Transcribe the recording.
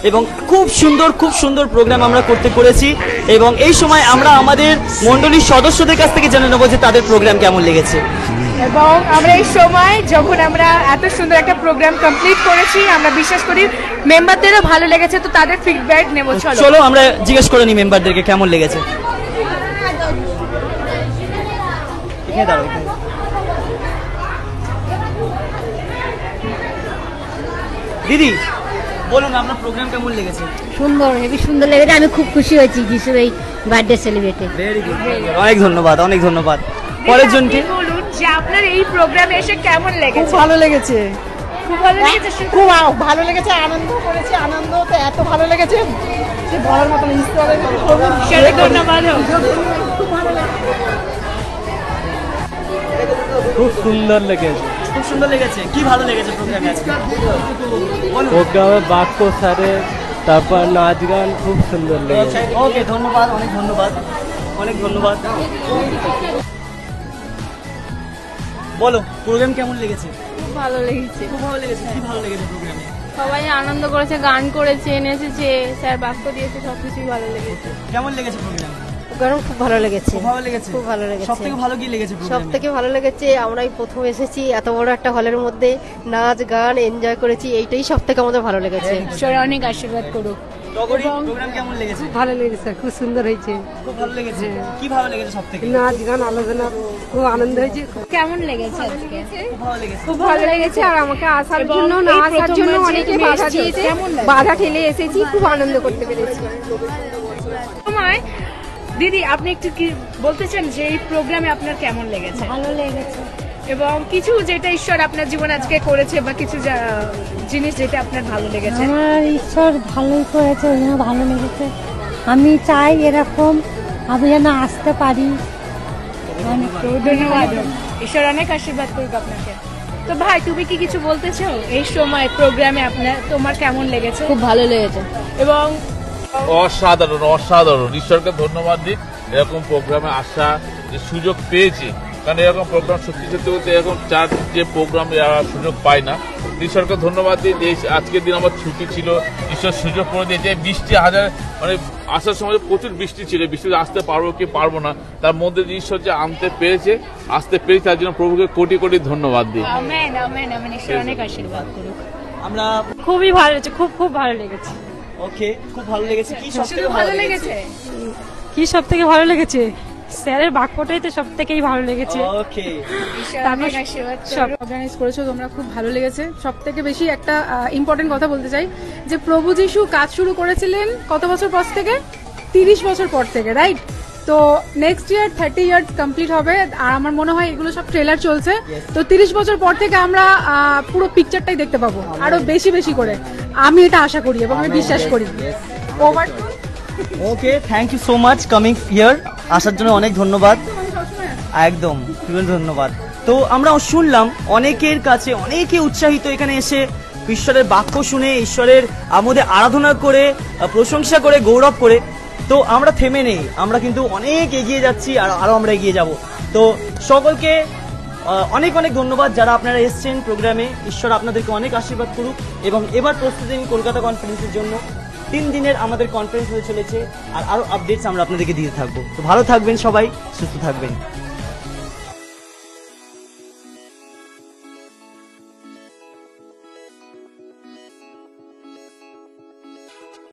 এবং খুব সুন্দর প্রোগ্রাম আমরা করতে করেছি। এবং এই সময় আমরা আমাদের মণ্ডলীর সদস্যদের কাছ থেকে জেনে নেবো যে তাদের প্রোগ্রাম কেমন লেগেছে। এবং আমরা এই সময় যখন আমরা এত সুন্দর একটা প্রোগ্রাম কমপ্লিট করেছি, আমরা বিশ্বাস করি মেম্বারদেরও ভালো লেগেছে, তো তাদের ফিডব্যাক নেব। চলো আমরা জিজ্ঞেস করে নিই মেম্বারদেরকে কেমন লেগেছে। দিদি বলুন আপনার প্রোগ্রাম কেমন লেগেছে? সুন্দর, হেবি সুন্দর লেগেছে। আমি খুব খুশি হয়েছি যিশুর এই বার্থডে সেলিব্রেটে। ভেরি গুড, অনেক ধন্যবাদ, অনেক ধন্যবাদ। পরের জনকে বলুন যে আপনার এই প্রোগ্রামে এসে কেমন লেগেছে? খুব ভালো লেগেছে, খুব ভালো লেগেছে, খুব ভালো লেগেছে, আনন্দ করেছি। আনন্দ তো এত ভালো লেগেছে যে বলার মতো না। ধন্যবাদ। খুব সুন্দর লেগেছে, খুব সুন্দর লেগেছে। কি ভালো লেগেছে প্রোগ্রামে আজকে? প্রোগ্রামে বাক্য স্যারে, তারপর নাচ গান খুব সুন্দর লেগেছে। ওকে, ধন্যবাদ, অনেক ধন্যবাদ, অনেক ধন্যবাদ। বলো প্রোগ্রাম কেমন লেগেছে? খুব ভালো লেগেছে, খুব ভালো লেগেছে। কি ভালো লেগেছে প্রোগ্রামে? সবাই আনন্দ করেছে, গান করেছে, নেচেছে, স্যার বাক্য দিয়েছে, সবকিছুই ভালো লেগেছে। কেমন লেগেছে প্রোগ্রাম? প্রোগ্রাম খুব ভালো লেগেছে, খুব ভালো লেগেছে, খুব ভালো লেগেছে। সবথেকে ভালো কি লেগেছে প্রোগ্রামে? সবথেকে ভালো লেগেছে আমরাই প্রথম এসেছি, এত বড় একটা হলের মধ্যে নাচ গান এনজয় করেছি, এইটাই সবথেকে আমাদের ভালো লেগেছে। ঈশ্বর অনেক আশীর্বাদ করুক। প্রোগ্রাম কেমন লেগেছে? ভালো লেগেছে, খুব সুন্দর হয়েছে। খুব ভালো লেগেছে। কি ভালো লেগেছে সবথেকে? নাচ গান আলোচনা খুব আনন্দ হয়েছে। কেমন লেগেছে আজকে? খুব ভালো লেগেছে। খুব ভালো লেগেছে। আর আমাকে আসার এবং জন্য না এই আসার প্রথমবার জন্য যে অনেকে তুমি বাধা এসেছো, দিয়েছে, কেমন লাগছে? বাধা ঠেলে এসেছি, খুব আনন্দ করতে পেরেছি। সময় দিদি আপনি একটু কি বলতে চান যে এই প্রোগ্রামে আপনার কেমন লেগেছে? ভালো লেগেছে। এবং কিছু যেটা ঈশ্বর আপনার জীবনে আজকে করেছে বা কিছু জিনিস যেটা আপনার ভালো লেগেছে? আমার ঈশ্বর ভালোই করেছে, ওই জন্য ভালো লেগেছে। আমি চাই এরকম আমি যেন আসতে পারি। ধন্যবাদ, ঈশ্বর অনেক আশীর্বাদ করুক আপনাকে। তো ভাই তুমি কি কিছু বলতে চাও এই সময় প্রোগ্রামে আপনার, তোমার কেমন লেগেছে? খুব ভালো লেগেছে। এবং অসাধারণ অসাধারণ, ঈশ্বরকে ধন্যবাদ দিই এরকম প্রোগ্রামে আসা যে সুযোগ পেয়েছি। কারণ এরকম প্রোগ্রাম সত্যি সত্যি বলতে এরকম চার যে প্রোগ্রাম সুযোগ পায় না। ঈশ্বরকে ধন্যবাদ দিই যে আজকের দিন আমার ছুটি ছিল, ঈশ্বর সুযোগ করে দিয়েছে। বৃষ্টি মানে আসার সময় প্রচুর বৃষ্টি ছিল, বৃষ্টিতে আসতে পারবো কি পারবো না, তার মধ্যে ঈশ্বর যে আসতে পেরেছে তার জন্য প্রভুকে কোটি কোটি ধন্যবাদ দিই। আমেন আমেন আমেন, ঈশ্বর অনেক আশীর্বাদ করুক। আমরা খুবই ভালো লেগেছে, খুব খুব ভালো লেগেছে। ওকে, খুব ভালো লেগেছে। কি সবথেকে ভালো লেগেছে? কি সব থেকে ভালো লেগেছে? স্যারের বাক্যটাই তো সব থেকেই ভালো লেগেছে। ওকে, সব অর্গানাইজ করেছো তোমরা, খুব ভালো লেগেছে। সব থেকে বেশি একটা ইম্পর্টেন্ট কথা বলতে চাই যে প্রভু যিশু কাজ শুরু করেছিলেন কত বছর পর থেকে? 30 বছর পর থেকে, রাইট? তো নেক্সট ইয়ার 30 ইয়ার্স কমপ্লিট হবে। আর আমার মনে হয় এগুলো সব ট্রেলার চলছে, তো 30 বছর পর থেকে আমরা পুরো পিকচারটাই দেখতে পাবো আরো বেশি বেশি করে। আমি এটা আশা করি এবং আমি বিশ্বাস করি। Over. Okay, thank you so much coming here, আসার জন্য অনেক ধন্যবাদ। একদম ধন্যবাদ। তো আমরা শুনলাম অনেকের কাছে, অনেকে উৎসাহিত এখানে এসে ঈশ্বরের বাক্য শুনে, ঈশ্বরের আমাদের আরাধনা করে, প্রশংসা করে, গৌরব করে। তো আমরা থেমে নেই, আমরা কিন্তু অনেক এগিয়ে যাচ্ছি, আর আরো আমরা এগিয়ে যাব। তো সকলকে অনেক অনেক ধন্যবাদ যারা আপনারা এসছেন প্রোগ্রামে। ঈশ্বর আপনাদেরকে অনেক আশীর্বাদ করুক। এবং এবার প্রস্তুতি নিন কলকাতা কনফারেন্সের জন্য। 3 দিনের আমাদের কনফারেন্স হয়ে চলেছে, আর আরো আপডেটস আমরা আপনাদেরকে দিতে থাকবো। তো ভালো থাকবেন সবাই, সুস্থ থাকবেন।